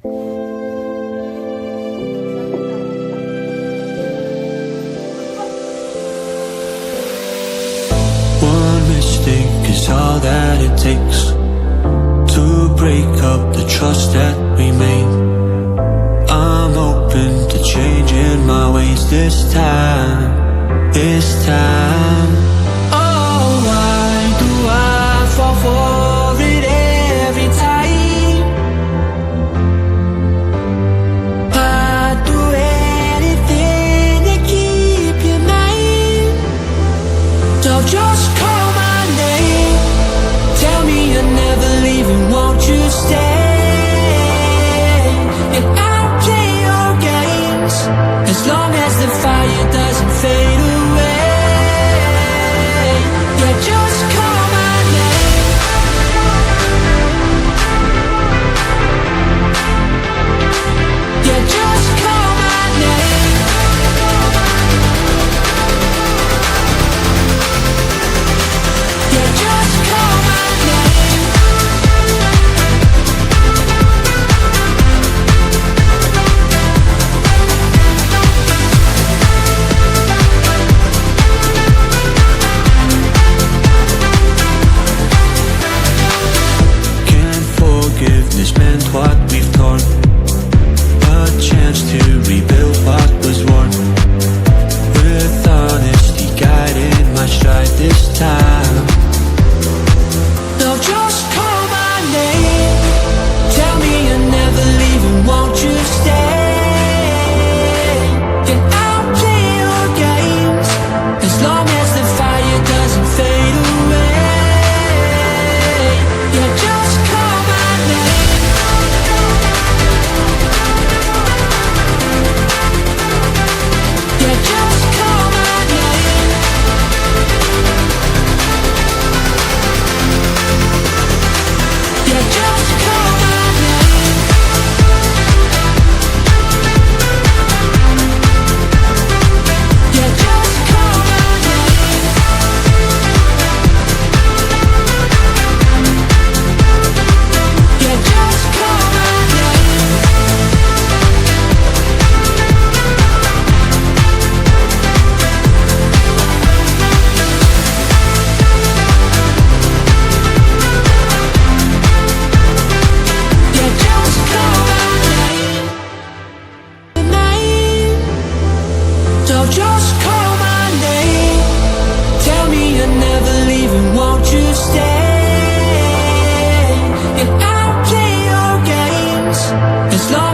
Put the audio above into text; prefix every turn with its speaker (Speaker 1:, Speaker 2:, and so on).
Speaker 1: One mistake is all that it takes to break up the trust that we made. I'm open to changing my ways this time. Oh, why do I fall for it every time? I'd do anything to keep you mine. So just call my name, tell me you're never leaving, won't you stay? And I'll play your games as long as the fire doesn't fade away. Yeah, just call my name. Yeah, just call my name. Yeah, just call my name. Can't forgiveness meant what we've torn. A chance to rebuild what was worn. With honesty guiding my stride this time. So just call my name, tell me you're never leaving, won't you stay? And I'll play your games as long as the fire doesn't fade away. Yeah, just call my name. Yeah, just call my name. Yeah, just call my name. Yeah, just call my name. Yeah, just call my name. Yeah, just call my name. So just call my name, tell me you're never leaving, won't you stay? And I'll play your games as long